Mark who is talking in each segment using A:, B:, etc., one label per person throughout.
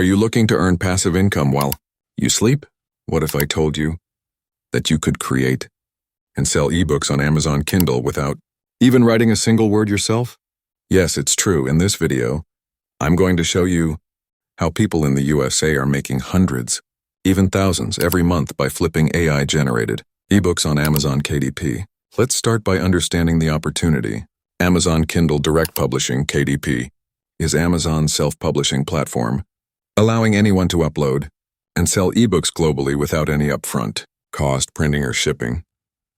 A: Are you looking to earn passive income while you sleep? What if I told you that you could create and sell ebooks on Amazon Kindle without even writing a single word yourself? Yes, it's true. In this video, I'm going to show you how people in the USA are making hundreds, even thousands every month by flipping AI-generated ebooks on Amazon KDP. Let's start by understanding the opportunity. Amazon Kindle Direct Publishing, KDP, is Amazon's self-publishing platform, allowing anyone to upload and sell ebooks globally without any upfront cost, printing, or shipping.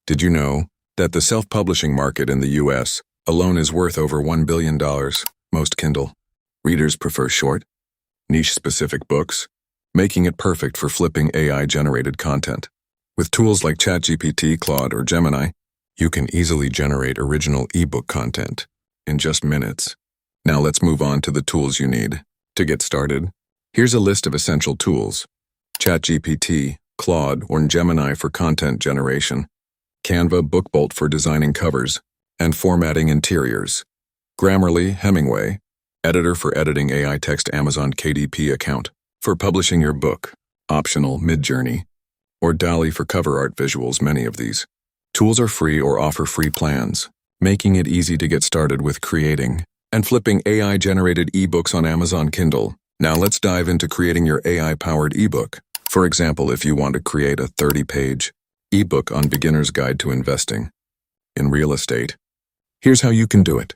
A: Did you know that the self-publishing market in the US alone is worth over $1 billion? Most Kindle readers prefer short, niche-specific books, making it perfect for flipping AI-generated content. With tools like ChatGPT, Claude, or Gemini, you can easily generate original ebook content in just minutes. Now let's move on to the tools you need. To get started, here's a list of essential tools: ChatGPT, Claude, or Gemini for content generation, Canva, BookBolt for designing covers and formatting interiors, Grammarly, Hemingway, Editor for editing AI text, Amazon KDP account for publishing your book, optional Midjourney, or DALL-E for cover art visuals. Many of these tools are free or offer free plans, making it easy to get started with creating and flipping AI-generated ebooks on Amazon Kindle. Now let's dive into creating your AI-powered ebook. For example, if you want to create a 30-page ebook on Beginner's Guide to Investing in Real Estate, here's how you can do it.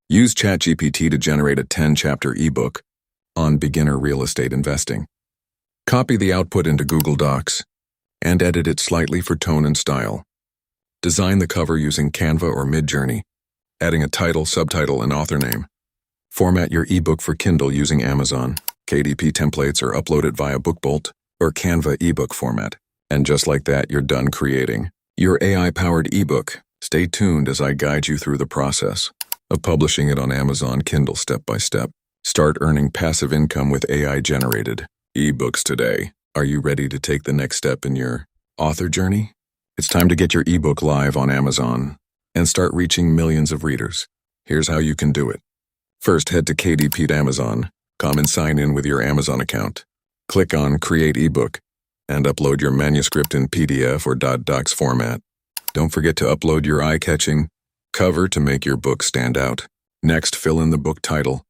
A: Use ChatGPT to generate a 10-chapter ebook on beginner real estate investing. Copy the output into Google Docs and edit it slightly for tone and style. Design the cover using Canva or Midjourney, adding a title, subtitle, and author name. Format your ebook for Kindle using Amazon KDP templates or upload it via BookBolt or Canva ebook format. And just like that, you're done creating your AI-powered ebook. Stay tuned as I guide you through the process of publishing it on Amazon Kindle step by step. Start earning passive income with AI-generated ebooks today. Are you ready to take the next step in your author journey? It's time to get your ebook live on Amazon and start reaching millions of readers. Here's how you can do it. First, head to KDP Amazon. Come and sign in with your Amazon account. Click on Create eBook and upload your manuscript in PDF or .docs format. Don't forget to upload your eye-catching cover to make your book stand out. Next, fill in the book title,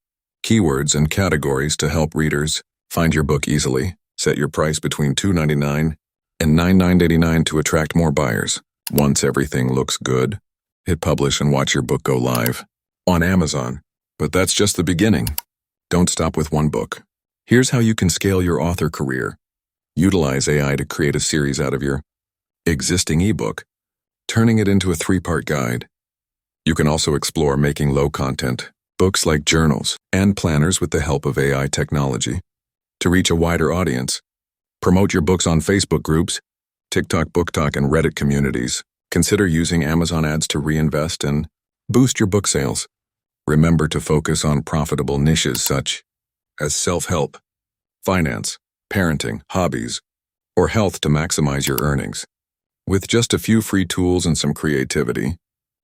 A: keywords, and categories to help readers find your book easily. Set your price between $2.99 and $9.99 to attract more buyers. Once everything looks good, hit publish and watch your book go live on Amazon. But that's just the beginning. Don't stop with one book. Here's how you can scale your author career. Utilize AI to create a series out of your existing ebook, turning it into a 3-part guide. You can also explore making low-content books like journals and planners with the help of AI technology. To reach a wider audience, promote your books on Facebook groups, TikTok, BookTok, and Reddit communities. Consider using Amazon ads to reinvest and boost your book sales. Remember to focus on profitable niches such as self-help, finance, parenting, hobbies, or health to maximize your earnings. With just a few free tools and some creativity,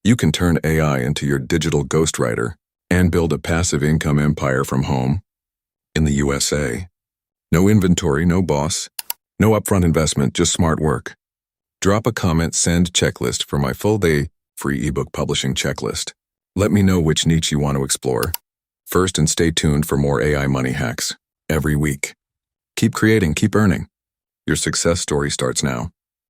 A: you can turn AI into your digital ghostwriter and build a passive income empire from home in the USA. No inventory, no boss, no upfront investment, just smart work. Drop a comment, send checklist for my full-day free ebook publishing checklist. Let me know which niche you want to explore first, and stay tuned for more AI money hacks every week. Keep creating, keep earning. Your success story starts now.